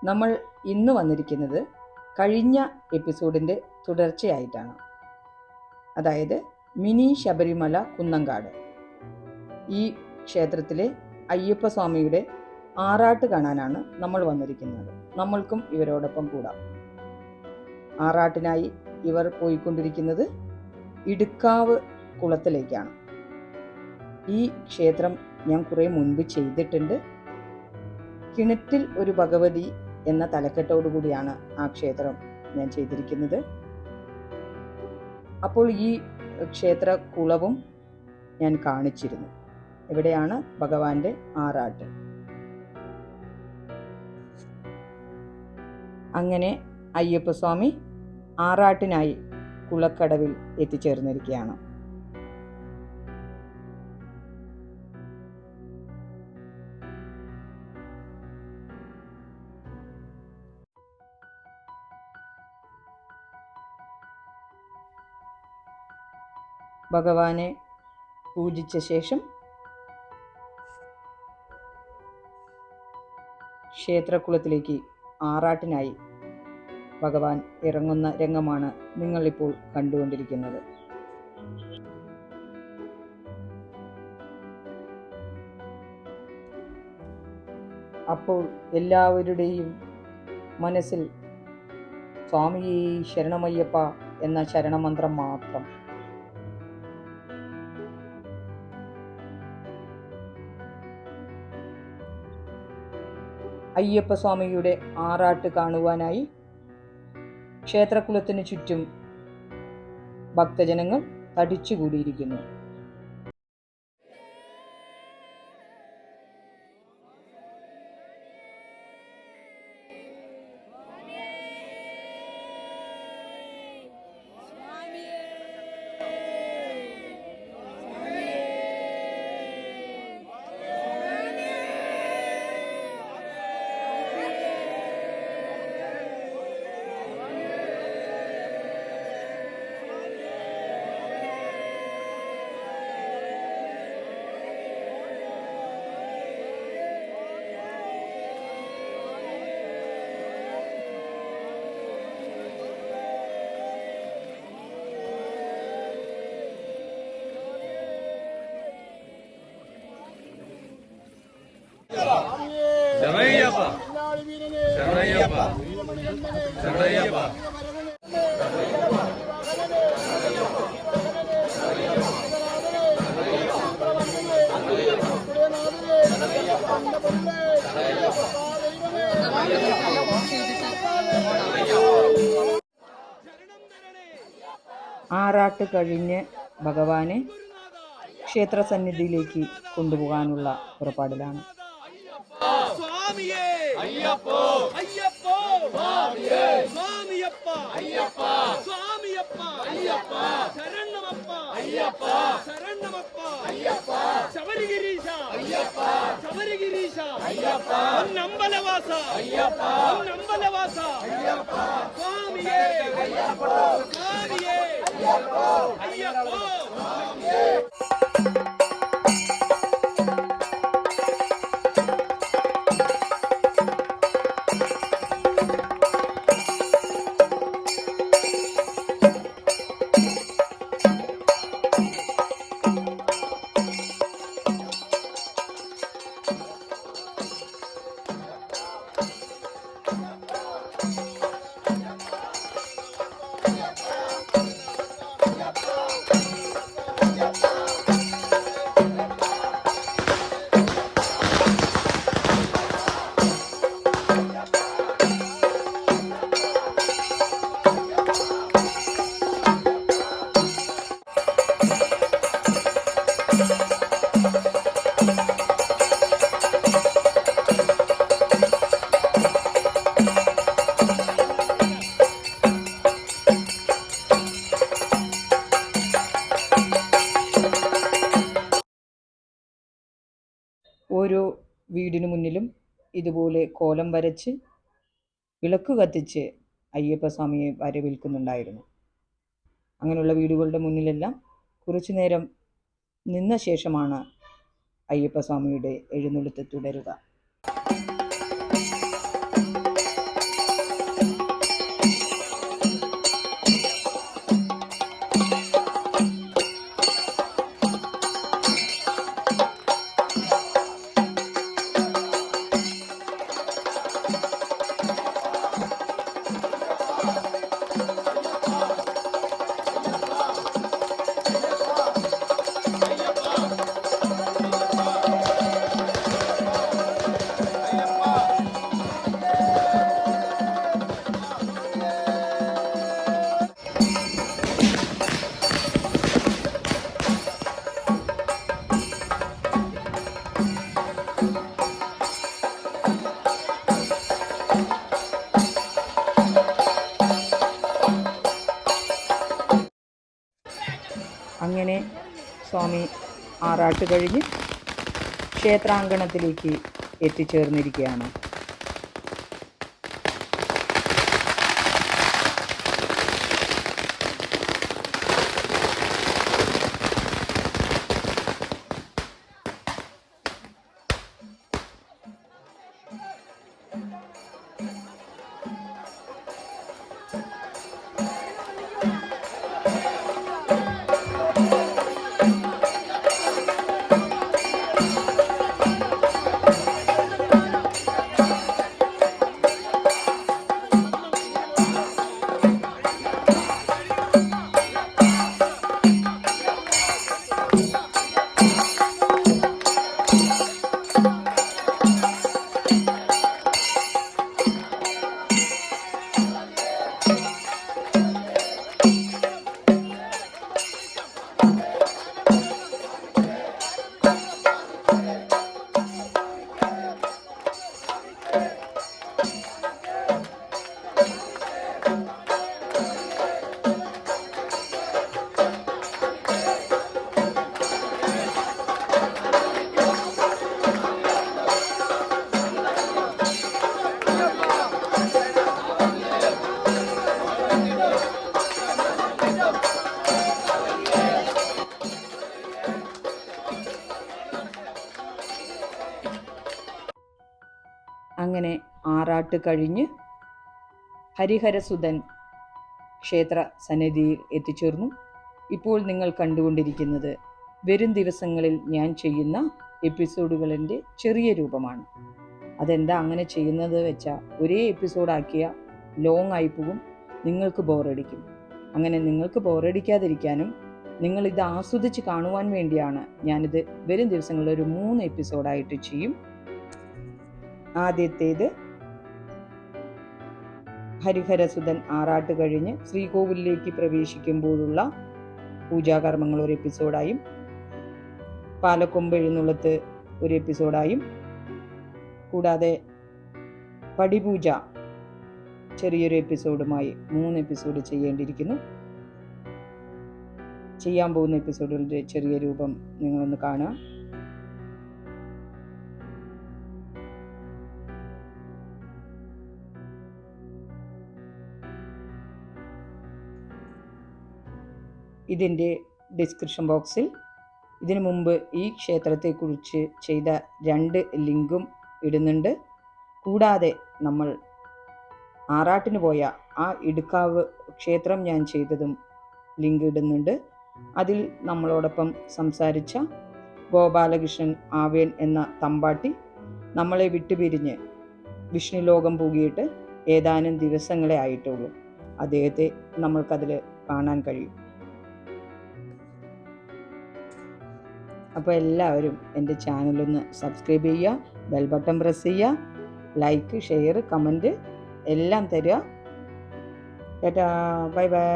നമ്മൾ ഇന്ന് വന്നിരിക്കുന്നത് കഴിഞ്ഞ എപ്പിസോഡിൻ്റെ തുടർച്ചയായിട്ടാണ്. അതായത് മിനി ശബരിമല കുന്നങ്കാട്. ഈ ക്ഷേത്രത്തിലെ അയ്യപ്പസ്വാമിയുടെ ആറാട്ട് കാണാനാണ് നമ്മൾ വന്നിരിക്കുന്നത്. നമ്മൾക്കും ഇവരോടൊപ്പം കൂടാം. ആറാട്ടിനായി ഇവർ പോയിക്കൊണ്ടിരിക്കുന്നത് ഇടുക്കാവ് കുളത്തിലേക്കാണ്. ഈ ക്ഷേത്രം ഞാൻ കുറേ മുൻപ് ചെയ്തിട്ടുണ്ട്. കിണറ്റിൽ ഒരു ഭഗവതി എന്ന തലക്കെട്ടോടു കൂടിയാണ് ആ ക്ഷേത്രം ഞാൻ ചെയ്തിരിക്കുന്നത്. അപ്പോൾ ഈ ക്ഷേത്ര കുളവും ഞാൻ കാണിച്ചിരുന്നു. എവിടെയാണ് ഭഗവാന്റെ ആറാട്ട്. അങ്ങനെ അയ്യപ്പസ്വാമി ആറാട്ടിനായി കുളക്കടവിൽ എത്തിച്ചേർന്നിരിക്കുകയാണ്. ഭഗവാനെ പൂജിച്ച ശേഷം ക്ഷേത്രക്കുളത്തിലേക്ക് ആറാട്ടിനായി ഭഗവാൻ ഇറങ്ങുന്ന രംഗമാണ് നിങ്ങളിപ്പോൾ കണ്ടുകൊണ്ടിരിക്കുന്നത്. അപ്പോൾ എല്ലാവരുടെയും മനസ്സിൽ സ്വാമിയേ ശരണമയ്യപ്പ എന്ന ശരണമന്ത്രം മാത്രം. അയ്യപ്പസ്വാമിയുടെ ആറാട്ട് കാണുവാനായി ക്ഷേത്രക്കുളത്തിന് ചുറ്റും ഭക്തജനങ്ങൾ തടിച്ചുകൂടിയിരിക്കുന്നു. ആറാട്ട് കഴിഞ്ഞ് ഭഗവാനെ ക്ഷേത്രസന്നിധിയിലേക്ക് കൊണ്ടുപോകാനുള്ള പുറപ്പാടിലാണ്. ഓരോ വീടിനു മുന്നിലും ഇതുപോലെ കോലം വരച്ച് വിളക്ക് കത്തിച്ച് അയ്യപ്പസ്വാമിയെ വരവേൽക്കുന്നുണ്ടായിരുന്നു. അങ്ങനെയുള്ള വീടുകളുടെ മുന്നിലെല്ലാം കുറച്ചു നേരം നിന്ന ശേഷമാണ് അയ്യപ്പസ്വാമിയുടെ എഴുന്നള്ളത്ത് തുടരുക. സ്വാമി ആറാട്ട് കഴിഞ്ഞ് ക്ഷേത്രാങ്കണത്തിലേക്ക് എത്തിച്ചേർന്നിരിക്കുകയാണ്. അങ്ങനെ ആറാട്ട് കഴിഞ്ഞ് ഹരിഹരസുതൻ ക്ഷേത്ര സന്നിധിയിൽ എത്തിച്ചേർന്നു. ഇപ്പോൾ നിങ്ങൾ കണ്ടുകൊണ്ടിരിക്കുന്നത് വരും ദിവസങ്ങളിൽ ഞാൻ ചെയ്യുന്ന എപ്പിസോഡുകളിൻ്റെ ചെറിയ രൂപമാണ്. അതെന്താ അങ്ങനെ ചെയ്യുന്നത് വെച്ചാൽ, ഒരേ എപ്പിസോഡാക്കിയ ലോങ് ആയി പോകും, നിങ്ങൾക്ക് ബോറടിക്കും. അങ്ങനെ നിങ്ങൾക്ക് ബോറടിക്കാതിരിക്കാനും നിങ്ങളിത് ആസ്വദിച്ച് കാണുവാൻ വേണ്ടിയാണ് ഞാനിത് വരും ദിവസങ്ങളിൽ ഒരു 3 എപ്പിസോഡായിട്ട് ചെയ്യും. ആദ്യത്തേത് ഹരിഹരസുതൻ ആറാട്ട് കഴിഞ്ഞ് ശ്രീകോവിലേക്ക് പ്രവേശിക്കുമ്പോഴുള്ള പൂജാകർമ്മങ്ങൾ ഒരു എപ്പിസോഡായും, പാലക്കൊമ്പ് എഴുന്നള്ളത്ത് ഒരു എപ്പിസോഡായും, കൂടാതെ പടിപൂജ ചെറിയൊരു എപ്പിസോഡുമായി 3 എപ്പിസോഡ് ചെയ്യേണ്ടിയിരിക്കുന്നു. ചെയ്യാൻ പോകുന്ന എപ്പിസോഡുകളുടെ ചെറിയ രൂപം നിങ്ങളൊന്ന് കാണുക. ഇതിൻ്റെ ഡിസ്ക്രിപ്ഷൻ ബോക്സിൽ ഇതിനു മുമ്പ് ഈ ക്ഷേത്രത്തെക്കുറിച്ച് ചെയ്ത 2 ലിങ്കും ഇടുന്നുണ്ട്. കൂടാതെ നമ്മൾ ആറാട്ടിന് പോയ ആ ഇടുക്കാവ് ക്ഷേത്രം ഞാൻ ചെയ്തതും ലിങ്ക് ഇടുന്നുണ്ട്. അതിൽ നമ്മളോടൊപ്പം സംസാരിച്ച ഗോപാലകൃഷ്ണൻ ആവേൻ എന്ന തമ്പാട്ടി നമ്മളെ വിട്ടുപിരിഞ്ഞ് വിഷ്ണുലോകം പൂകിയിട്ട് ഏതാനും ദിവസങ്ങളെ ആയിട്ടുള്ളൂ. അദ്ദേഹത്തെ നമ്മൾക്കതിൽ കാണാൻ കഴിയും. അപ്പോൾ എല്ലാവരും എൻ്റെ ചാനലൊന്ന് സബ്സ്ക്രൈബ് ചെയ്യുക, ബെൽ ബട്ടൺ പ്രസ് ചെയ്യുക, ലൈക്ക്, ഷെയർ, കമൻറ്റ് എല്ലാം തരിക. Tata, bye bye.